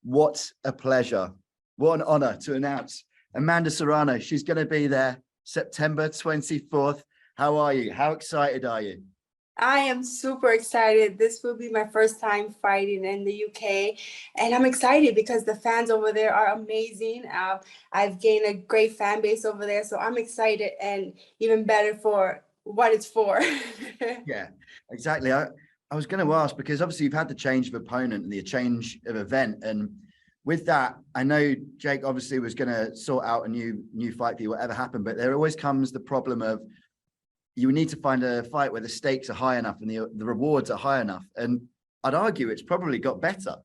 What a pleasure. What an honor to announce Amanda Serrano. She's going to be there September 24th. How are you? How excited are you? I am super excited. This will be my first time fighting in the UK, and I'm excited because the fans over there are amazing. I've gained a great fan base over there, so I'm excited and even better for what it's for. Yeah, exactly. I was going to ask, because obviously you've had the change of opponent and the change of event, and with that, I know Jake obviously was going to sort out a new fight for you, whatever happened, but there always comes the problem of you need to find a fight where the stakes are high enough and the rewards are high enough. And I'd argue it's probably got better.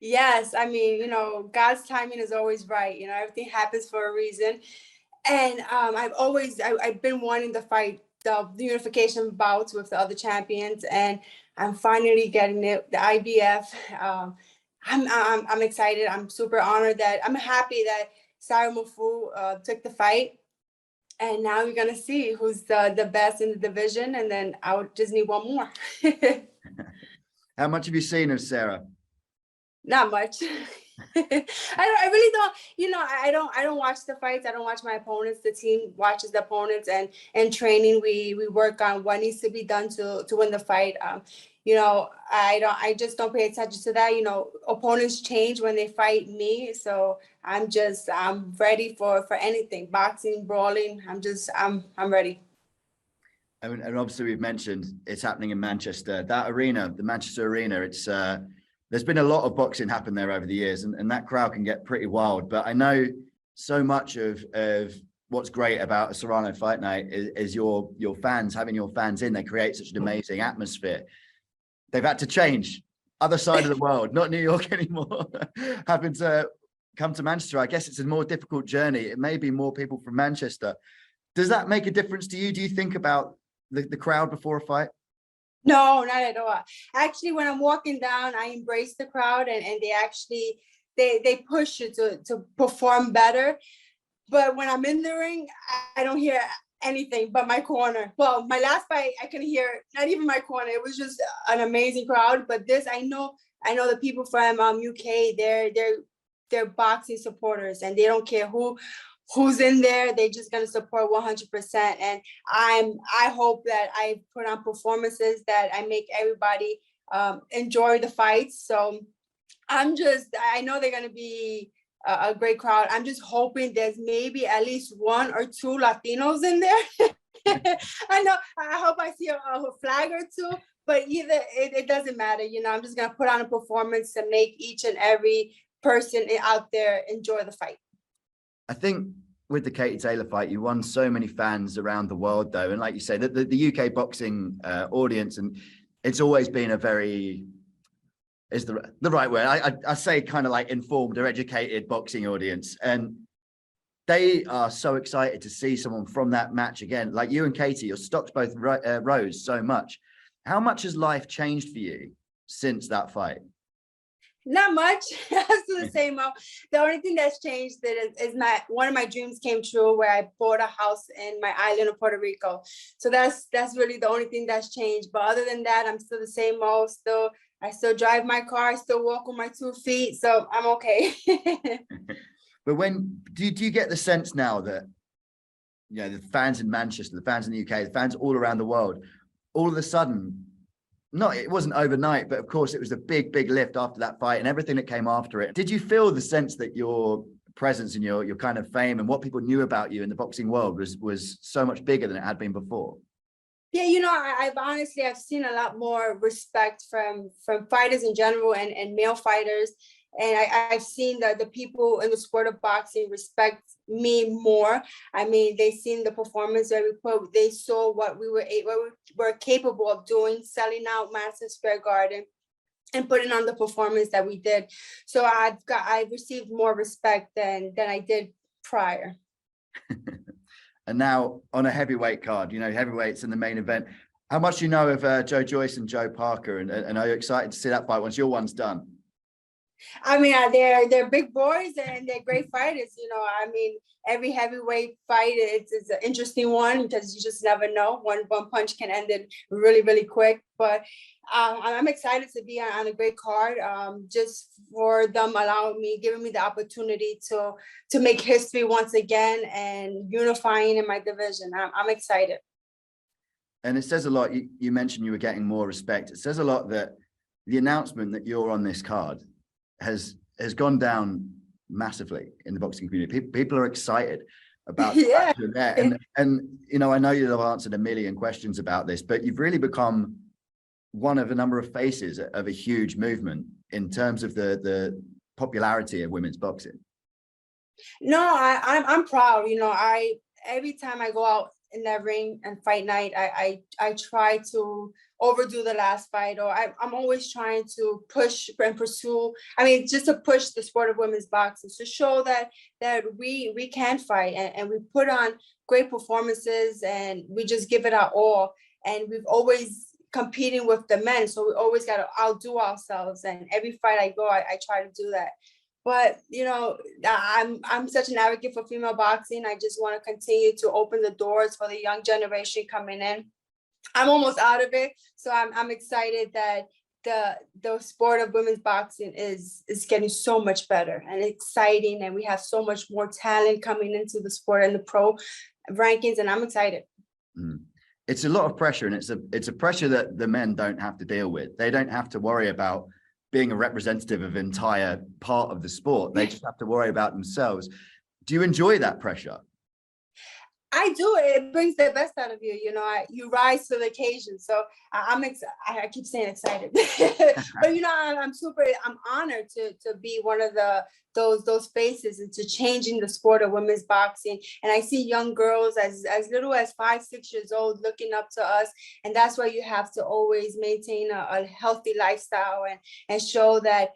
Yes, I mean, God's timing is always right. Everything happens for a reason. And I've been wanting to fight the unification bouts with the other champions, and I'm finally getting it, the IBF. I'm excited. I'm super honored I'm happy that Sarah Mahfoud took the fight. And now we're gonna see who's the best in the division, and then I just need one more. How much have you seen of Sarah? Not much. I really don't. I don't watch the fights. I don't watch my opponents. The team watches the opponents, and in training we work on what needs to be done to win the fight. I just don't pay attention to that. Opponents change when they fight me, so I'm ready for anything, boxing, brawling. I'm ready. And obviously we've mentioned it's happening in Manchester. That arena, the Manchester arena, it's there's been a lot of boxing happen there over the years, and that crowd can get pretty wild. But I know so much of what's great about a Serrano fight night is your fans, having your fans in. They create such an amazing atmosphere. They've had to change, other side of the world, not New York anymore, having to come to Manchester. I guess it's a more difficult journey. It may be more people from Manchester. Does that make a difference to you? Do you think about the crowd before a fight? No, not at all. Actually, when I'm walking down, I embrace the crowd, and they push you to perform better. But when I'm in the ring, I don't hear anything but my corner. Well, my last fight, I couldn't hear not even my corner. It was just an amazing crowd. But this, I know the people from UK, they're boxing supporters, and they don't care who's in there. They're just going to support 100%. And I hope that I put on performances that I make everybody enjoy the fights. So I know they're going to be a great crowd. I'm just hoping there's maybe at least one or two Latinos in there. I hope I see a flag or two, but either it doesn't matter. I'm just going to put on a performance to make each and every person out there enjoy the fight. I think with the Katie Taylor fight, you won so many fans around the world, though. And like you say, the UK boxing audience, and it's always been a very, is the right word, I say kind of like informed or educated boxing audience. And they are so excited to see someone from that match again. Like you and Katie, your stocks both rose so much. How much has life changed for you since that fight? Not much. I'm still the same. The only thing that's changed is one of my dreams came true, where I bought a house in my island of Puerto Rico. So that's really the only thing that's changed. But other than that, I'm still the same old. I still drive my car. I still walk on my 2 feet. So I'm okay. But when do you get the sense now that the fans in Manchester, the fans in the UK, the fans all around the world, all of a sudden, it wasn't overnight, but of course it was a big lift after that fight and everything that came after it. Did you feel the sense that your presence and your kind of fame and what people knew about you in the boxing world was so much bigger than it had been before? Yeah, I've seen a lot more respect from fighters in general and male fighters. And I've seen that the people in the sport of boxing respect me more. I mean, they've seen the performance that we put. They saw what we were capable of doing, selling out Madison Square Garden and putting on the performance that we did. So I've received more respect than I did prior. And now on a heavyweight card, heavyweights in the main event. How much do you know of Joe Joyce and Joe Parker? And are you excited to see that fight once your one's done? I mean, they're big boys and they're great fighters. You know, I mean, every heavyweight fight it's an interesting one because you just never know. One punch can end it really, really quick. But I'm excited to be on a great card. Just for them giving me the opportunity to make history once again and unifying in my division. I'm excited. And it says a lot. You mentioned you were getting more respect. It says a lot that the announcement that you're on this card has gone down massively in the boxing community. People are excited about the fact you're there. And you know, I know you'll have answered a million questions about this, but you've really become one of a number of faces of a huge movement in terms of the popularity of women's boxing. No, I'm proud. You know, every time I go out in that ring and fight night, I try to overdo the last fight, or I'm always trying to push and pursue. I mean, just to push the sport of women's boxing, to show that we can fight and we put on great performances and we just give it our all. And we've always competing with the men, so we always got to outdo ourselves. And every fight I go, I try to do that. But you know, I'm such an advocate for female boxing. I just want to continue to open the doors for the young generation coming in. I'm almost out of it, so I'm excited that the sport of women's boxing is getting so much better and exciting, and we have so much more talent coming into the sport and the pro rankings, and I'm excited. It's a lot of pressure, and it's a pressure that the men don't have to deal with. They don't have to worry about being a representative of entire part of the sport. They just have to worry about themselves. Do you enjoy that pressure? I do. It brings the best out of you. You know, you rise to the occasion. So I keep saying excited, but you know, I'm honored to be one of those faces and to changing the sport of women's boxing. And I see young girls as little as 5, 6 years old looking up to us. And that's why you have to always maintain a healthy lifestyle and show that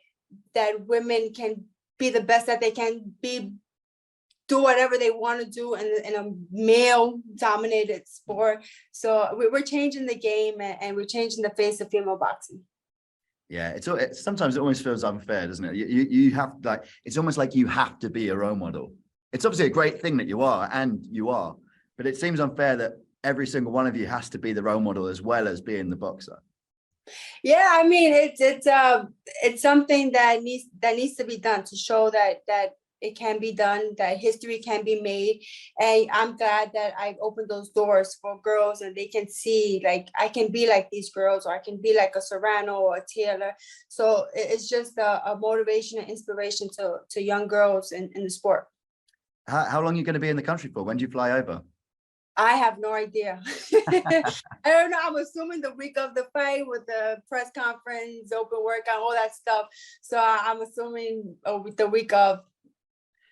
women can be the best that they can be, do whatever they want to do in a male-dominated sport. So we're changing the game and we're changing the face of female boxing. Yeah, sometimes it almost feels unfair, doesn't it? You have, like, it's almost like you have to be a role model. It's obviously a great thing that you are, but it seems unfair that every single one of you has to be the role model as well as being the boxer. Yeah, I mean, it's something that needs to be done to show that it can be done, that history can be made. And I'm glad that I've opened those doors for girls and they can see, like, I can be like these girls, or I can be like a Serrano or a Taylor. So it's just a motivation and inspiration to young girls in the sport. How long are you going to be in the country for? When do you fly over? I have no idea. I don't know. I'm assuming the week of the fight with the press conference, open workout, all that stuff. So I'm assuming the week of.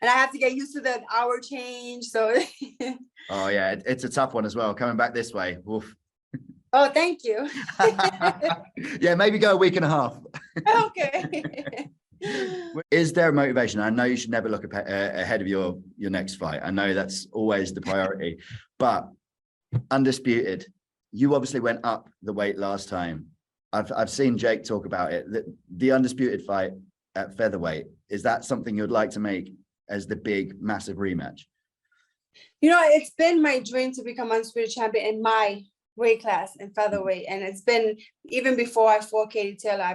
And I have to get used to the hour change. So. Oh yeah, it's a tough one as well. Coming back this way. Oof. Oh, thank you. Yeah, maybe go a week and a half. Okay. Is there a motivation? I know you should never look ahead of your next fight. I know that's always the priority. But Undisputed, you obviously went up the weight last time. I've seen Jake talk about it. The Undisputed fight at featherweight, is that something you'd like to make as the big, massive rematch? You know, it's been my dream to become Undisputed champion in my weight class in featherweight. And it's been, even before I fought Katie Taylor, I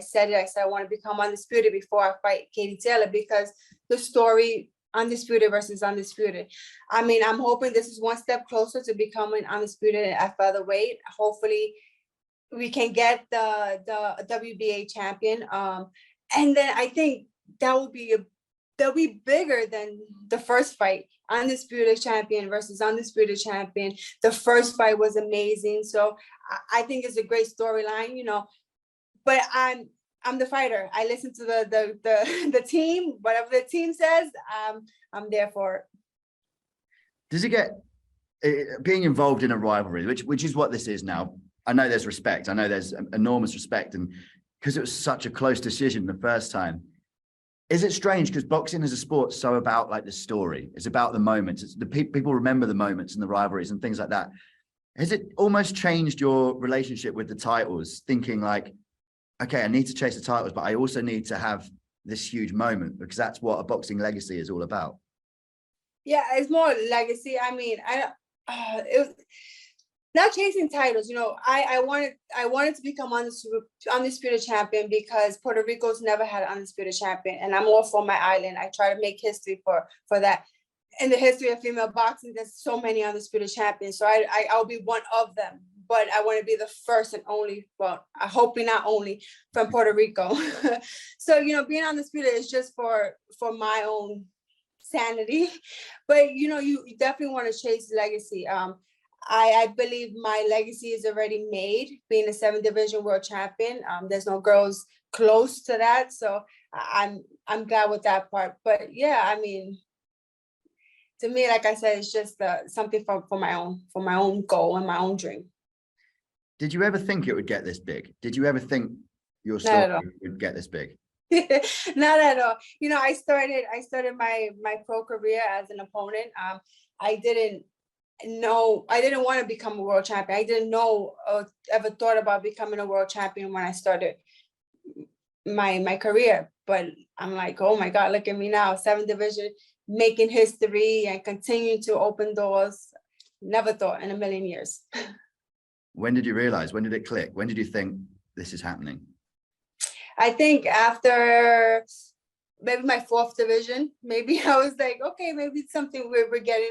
said I want to become Undisputed before I fight Katie Taylor, because the story, Undisputed versus Undisputed. I mean, I'm hoping this is one step closer to becoming Undisputed at featherweight. Hopefully we can get the WBA champion. And then I think that'll be bigger than the first fight, Undisputed champion versus Undisputed champion. The first fight was amazing. So I think it's a great storyline, you know, but I'm the fighter. I listen to the team, whatever the team says, I'm there for it. Does it get, being involved in a rivalry, which is what this is now? I know there's respect. I know there's enormous respect, and because it was such a close decision the first time. Is it strange, because boxing as a sport is so about, like, the story, it's about the moments, it's the people remember the moments and the rivalries and things like that. Has it almost changed your relationship with the titles, thinking like, okay, I need to chase the titles, but I also need to have this huge moment? Because that's what a boxing legacy is all about. Yeah, it's more legacy. I mean, it was not chasing titles. You know, I wanted to become undisputed champion because Puerto Rico's never had an undisputed champion, and I'm all for my island. I try to make history for that. In the history of female boxing, there's so many undisputed champions, so I'll be one of them. But I want to be the first and only, well, I hope not only from Puerto Rico. So, you know, being undisputed is just for my own sanity. But, you know, you definitely want to chase legacy. I believe my legacy is already made, being a 7 division world champion. There's no girls close to that. So I'm glad with that part. But yeah, I mean, to me, like I said, it's just something for my own goal and my own dream. Did you ever think it would get this big? Did you ever think your story would get this big? Not at all. You know, I started my pro career as an opponent. I didn't want to become a world champion. I didn't know or ever thought about becoming a world champion when I started my career. But I'm like, oh my God, look at me now, 7 division, making history and continuing to open doors. Never thought in a million years. When did you realize? When did it click? When did you think this is happening? I think after maybe my 4th division, maybe I was like, okay, maybe it's something we're getting.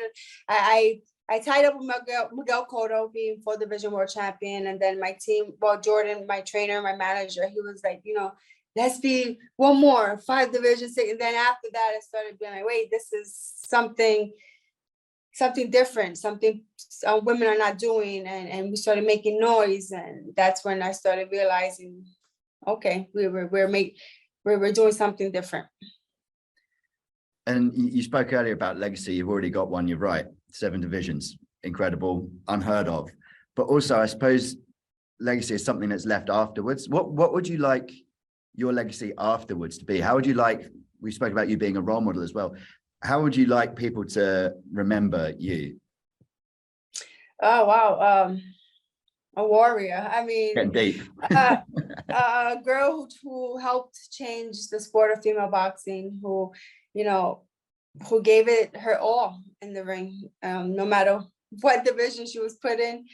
I tied up with Miguel Cotto being 4th division world champion. And then my team, well, Jordan, my trainer, my manager, he was like, you know, let's be one more, 5 division 6. And then after that, I started being like, wait, this is something different, something women are not doing. And we started making noise. And that's when I started realizing, okay, we're doing something different. And you spoke earlier about legacy. You've already got one. You're right. 7 divisions, incredible, unheard of. But also, I suppose legacy is something that's left afterwards. What would you like your legacy afterwards to be? How would you like? We spoke about you being a role model as well. How would you like people to remember you? Oh wow. A warrior. I mean, Getting deep. A girl who helped change the sport of female boxing, who, you know, who gave it her all in the ring, no matter what division she was put in,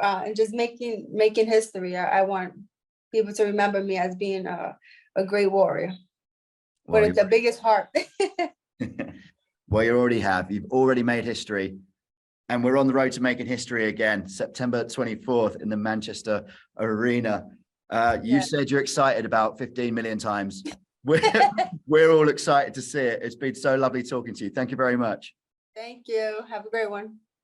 and just making history. I want people to remember me as being a great warrior, but it's the biggest heart. Well, you already have. You've already made history. And we're on the road to making history again, September 24th in the Manchester Arena. You said you're excited about 15 million times. We're all excited to see it. It's been so lovely talking to you. Thank you very much. Thank you. Have a great one.